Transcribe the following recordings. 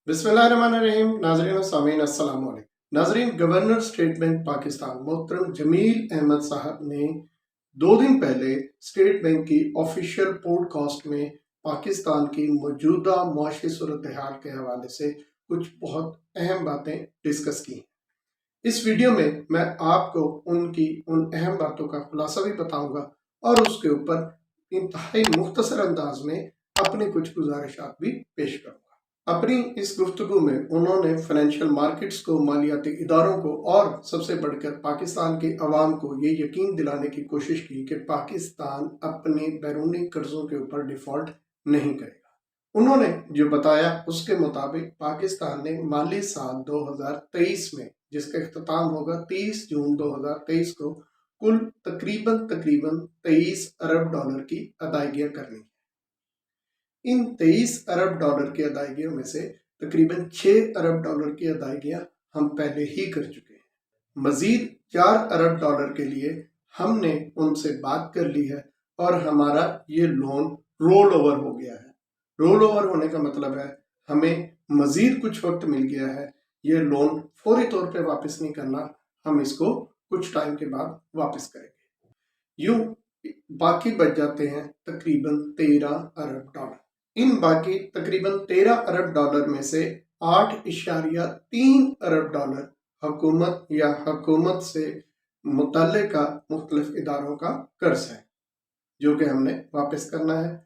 बिस्मिल्लाहिर्रहमानिर्रहीम। नाज़रीन और सामीन अस्सलाम वालेकुम। नाज़रीन, गवर्नर स्टेट बैंक पाकिस्तान मोहतरम जमील अहमद साहब ने 2 दिन पहले स्टेट बैंक की ऑफिशियल पॉडकास्ट में पाकिस्तान की मौजूदा मुआशी सूरत हाल के हवाले से कुछ बहुत अहम बातें डिस्कस की। इस वीडियो में मैं आपको उनकी उन अहम बातों का खुलासा भी बताऊंगा और उसके ऊपर इंतहाई मुख्तसर अंदाज में अपनी कुछ गुजारिशात भी पेश करूंगा। अपनी इस गुफ्तगू में उन्होंने फाइनेंशियल मार्केट्स को, मालियाती इदारों को और सबसे बढ़कर पाकिस्तान के अवाम को ये यकीन दिलाने की कोशिश की कि पाकिस्तान अपने बैरूनी कर्जों के ऊपर डिफ़ॉल्ट नहीं करेगा। उन्होंने जो बताया उसके मुताबिक पाकिस्तान ने माली साल 2023 में, जिसका इख्तिताम होगा 30 जून 2023 को, कुल तकरीबन 23 अरब डॉलर की अदायगियाँ करनी है। इन 23 अरब डॉलर की अदायगियों में से तकरीबन 6 अरब डॉलर की अदायगियां हम पहले ही कर चुके हैं। मजीद 4 अरब डॉलर के लिए हमने उनसे बात कर ली है और हमारा ये लोन रोल ओवर हो गया है। रोल ओवर होने का मतलब है हमें मजीद कुछ वक्त मिल गया है। ये लोन फौरी तौर पे वापस नहीं करना, हम इसको कुछ टाइम के बाद वापस करेंगे। यूं बाकी बच जाते हैं तकरीबन 13 अरब डॉलर। इन बाकी तकरीबन 13 अरब डॉलर में से 8.3 अरब डॉलर हुकूमत या हुकूमत से मुतल्लिका मुख्तलिफ इदारों का कर्ज है जो कि हमने वापस करना है।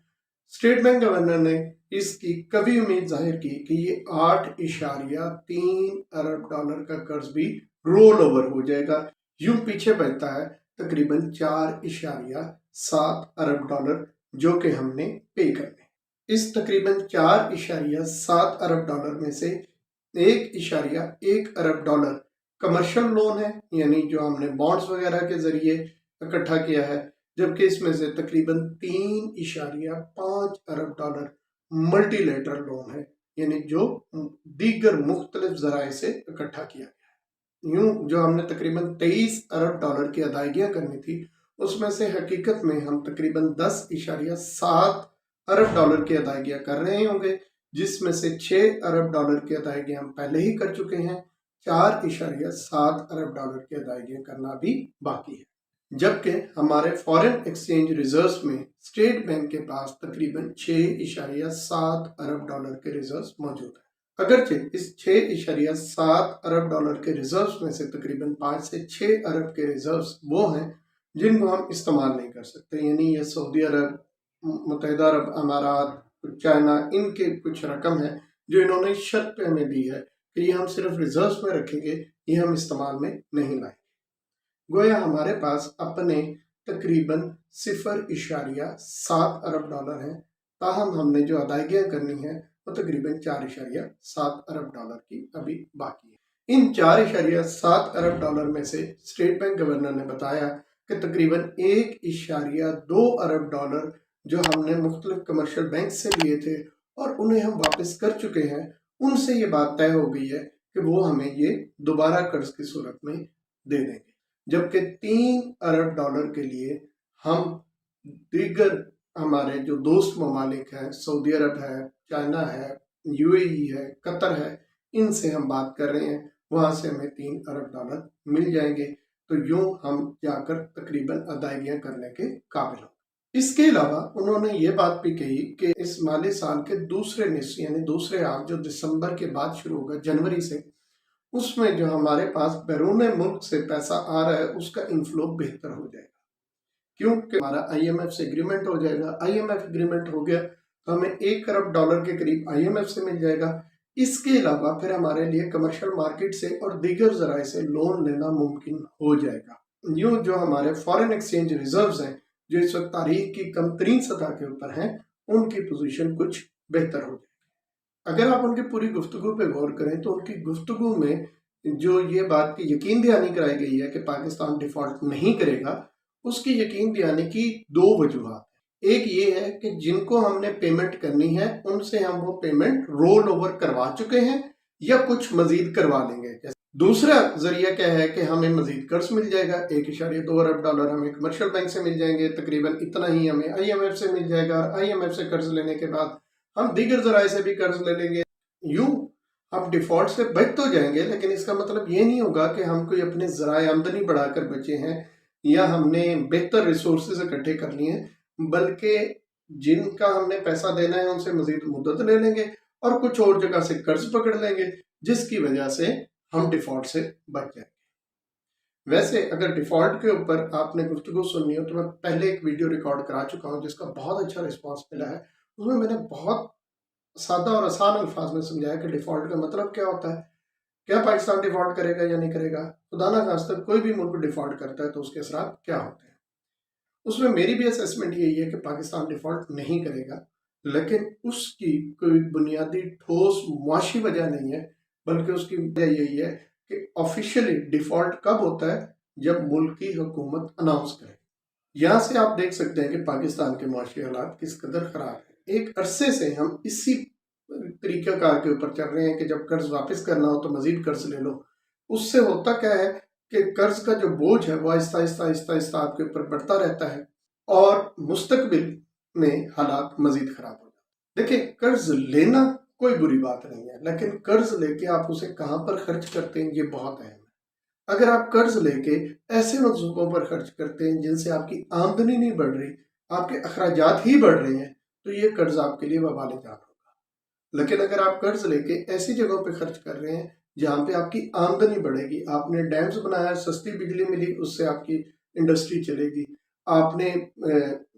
स्टेट बैंक गवर्नर ने इसकी कभी उम्मीद जाहिर की कि ये 8.3 अरब डॉलर का कर्ज भी रोल ओवर हो जाएगा। यूं पीछे बचता है तकरीबन 4.7 अरब डॉलर जो कि हमने पे करने। इस तकरीबन 4.7 अरब डॉलर में से 1.1 अरब डॉलर कमर्शियल लोन है, यानी जो हमने बॉन्ड्स वगैरह के जरिए इकट्ठा किया है, जबकि इसमें से तकरीबन 3.5 अरब डॉलर मल्टीलेटरल लोन है, यानी जो दीगर मुख्तलिफ जराए से इकट्ठा किया गया है। यूं जो हमने तकरीबन 23 अरब डॉलर की अदायगियां करनी थी, उसमें से हकीकत में हम तकरीबन 10.7 अरब डॉलर की अदायगियां कर रहे होंगे, जिसमें से 6 अरब डॉलर की अदायगियां हम पहले ही कर चुके हैं। 4.7 अरब डॉलर की अदायगियां करना भी बाकी है, जबकि हमारे फॉरेन एक्सचेंज रिजर्व्स में स्टेट बैंक के पास तकरीबन 6.7 अरब डॉलर के रिजर्व्स मौजूद है। अगरचे इस 6.7 अरब डॉलर के रिजर्व्स में से तकरीबन 5 से 6 अरब के रिजर्व्स वो हैं जिनको हम इस्तेमाल नहीं कर सकते, यानी ये सऊदी अरब, मुत्तहिदा अरब अमारात, चाइना, इनके कुछ रकम है जो इन्होंने शर्त पे हमें दी है कि ये हम सिर्फ रिजर्व्स में रखेंगे, ये हम इस्तेमाल में नहीं लाएंगे। गोया हमारे पास अपने तकरीबन 0.7 अरब डॉलर हैं, ताहम हमने जो अदायगियां करनी है वो तकरीबन 4.7 अरब डॉलर की अभी बाकी है। इन 4.7 अरब डॉलर में से स्टेट बैंक गवर्नर ने बताया कि तकरीबन 1.2 अरब डॉलर जो हमने मुख्तलिफ कमर्शियल बैंक से लिए थे और उन्हें हम वापस कर चुके हैं, उनसे ये बात तय हो गई है कि वो हमें ये दोबारा कर्ज की सूरत में दे देंगे। जबकि 3 अरब डॉलर के लिए हम दीगर हमारे जो दोस्त ममालिक हैं, सऊदी अरब है, चाइना है, यूएई है, कतर है, इनसे हम बात कर रहे हैं, वहाँ से हमें 3 अरब डॉलर मिल जाएंगे। तो यूं हम जाकर तकरीबन अदायगियां करने के काबिल हों। इसके अलावा उन्होंने ये बात भी कही कि इस माली साल के दूसरे निस्फ यानी दूसरे हाफ जो दिसंबर के बाद शुरू होगा, जनवरी से, उसमें जो हमारे पास बैरून मुल्क से पैसा आ रहा है उसका इनफ्लो बेहतर हो जाएगा, क्योंकि हमारा IMF से एग्रीमेंट हो जाएगा। IMF एग्रीमेंट हो गया तो हमें 1 अरब डॉलर के करीब IMF से मिल जाएगा। इसके अलावा फिर हमारे लिए कमर्शियल मार्केट से और दीगर जराए से लोन लेना मुमकिन हो जाएगा। यूँ जो हमारे फॉरेन एक्सचेंज रिजर्व्स हैं जो इस वक्त तारीख की कम तरीन सतह के ऊपर हैं, उनकी पोजीशन कुछ बेहतर हो जाएगी। अगर आप उनकी पूरी गुफ्तगू पे गौर करें तो उनकी गुफ्तगू में जो ये बात की यकीन दहानी कराई गई है कि पाकिस्तान डिफॉल्ट नहीं करेगा, उसकी यकीन दिलाने की 2 वजूहात हैं। एक ये है कि जिनको हमने पेमेंट करनी है उनसे हम वो पेमेंट रोल ओवर करवा चुके हैं या कुछ मजीद करवा लेंगे। दूसरा जरिया क्या है कि हमें मजीद कर्ज मिल जाएगा। 1.2 अरब डॉलर हमें कमर्शियल बैंक से मिल जाएंगे, तकरीबन इतना ही हमें IMF से मिल जाएगा। IMF से कर्ज लेने के बाद हम दीगर जराए से भी कर्ज ले लेंगे। यूं हम डिफ़ॉल्ट से बच तो जाएंगे, लेकिन इसका मतलब ये नहीं होगा कि हम कोई अपने ज़राए आमदनी बढ़ाकर बचे हैं या हमने बेहतर रिसोर्सेज इकट्ठे कर लिए हैं, बल्कि जिनका हमने पैसा देना है उनसे मज़ीद मुद्दत ले लेंगे और कुछ और जगह से कर्ज पकड़ लेंगे, जिसकी वजह से हम डिफ़ॉल्ट से बच जाएंगे। वैसे अगर डिफ़ॉल्ट के ऊपर आपने गुफ्तगू सुननी हो तो मैं पहले एक वीडियो रिकॉर्ड करा चुका हूँ जिसका बहुत अच्छा रिस्पॉन्स मिला है। उसमें मैंने बहुत सादा और आसान अल्फाज में समझाया कि डिफ़ॉल्ट का मतलब क्या होता है, क्या पाकिस्तान डिफ़ॉल्ट करेगा या नहीं करेगा, खुदा ना खास्ता कोई भी मुल्क डिफ़ॉल्ट करता है तो उसके असरात क्या होते हैं। उसमें मेरी भी असेसमेंट यही है कि पाकिस्तान डिफ़ॉल्ट नहीं करेगा, लेकिन उसकी कोई बुनियादी ठोस मुआशी वजह नहीं है, बल्कि उसकी वजह यही है कि ऑफिशियली डिफ़ॉल्ट कब होता है, जब मुल्क की हुकूमत अनाउंस करे। यहाँ से आप देख सकते हैं कि पाकिस्तान के मुआशी हालात किस कदर ख़राब है। एक अरसे से हम इसी तरीक़ाकार के ऊपर चल रहे हैं कि जब कर्ज वापस करना हो तो मज़ीद कर्ज ले लो। उससे होता क्या है कि कर्ज का जो बोझ है वो आहिस्ता आहिस्ता आहिस्ता आहिस्ता आपके ऊपर बढ़ता रहता है और मुस्तकबिल में हालात मज़ीद ख़राब हो जाते हैं। देखिए, कर्ज लेना कोई बुरी बात नहीं है, लेकिन कर्ज लेके आप उसे कहाँ पर खर्च करते हैं ये बहुत अहम है। अगर आप कर्ज लेके ऐसे मंसूबों पर खर्च करते हैं जिनसे आपकी आमदनी नहीं बढ़ रही, आपके अखराजात ही बढ़ रहे हैं, तो ये कर्ज आपके लिए वबाल जान होगा। लेकिन अगर आप कर्ज लेके ऐसी जगहों पे खर्च कर रहे हैं जहाँ पे आपकी आमदनी बढ़ेगी, आपने डैम्स बनाया, सस्ती बिजली मिली, उससे आपकी इंडस्ट्री चलेगी, आपने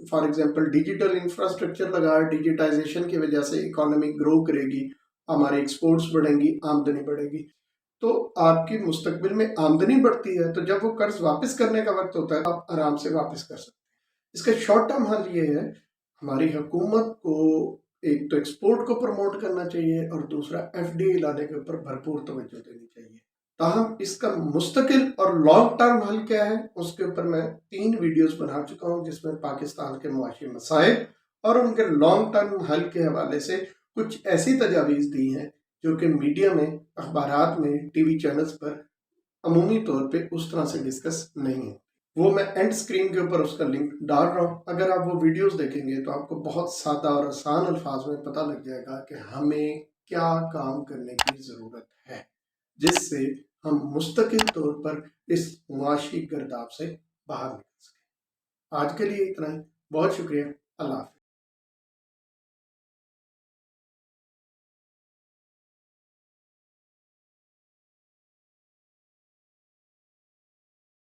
फॉर एग्जांपल डिजिटल इंफ्रास्ट्रक्चर लगाया, डिजिटाइजेशन की वजह से इकोनॉमी ग्रो करेगी, हमारे एक्सपोर्ट्स बढ़ेंगी, आमदनी बढ़ेगी, तो आपकी मुस्तकबिल में आमदनी बढ़ती है, तो जब वो कर्ज वापस करने का वक्त होता है आप आराम से वापस कर सकते हैं। इसका शॉर्ट टर्म हल ये है, हमारी हुकूमत को एक तो एक्सपोर्ट को प्रमोट करना चाहिए और दूसरा एफडीआई लाने के ऊपर भरपूर तवज्जो देनी चाहिए। ताहम इसका मुस्तकिल और लॉन्ग टर्म हल क्या है, उसके ऊपर मैं 3 वीडियोस बना चुका हूँ जिसमें पाकिस्तान के मुआशी मसाइल और उनके लॉन्ग टर्म हल के हवाले से कुछ ऐसी तजावीज़ दी हैं जो कि मीडिया में, अखबारात में, टीवी चैनल्स पर अमूमी तौर पे उस तरह से डिस्कस नहीं है। वो मैं एंड स्क्रीन के ऊपर उसका लिंक डाल रहा हूँ। अगर आप वो वीडियोस देखेंगे तो आपको बहुत सादा और आसान अल्फाज में पता लग जाएगा कि हमें क्या काम करने की ज़रूरत है, जिससे हम मुस्तकिल तौर पर इस मुआशी गर्दाब से बाहर निकल सकें। आज के लिए इतना ही। बहुत शुक्रिया। अल्लाह हाफ़िज़।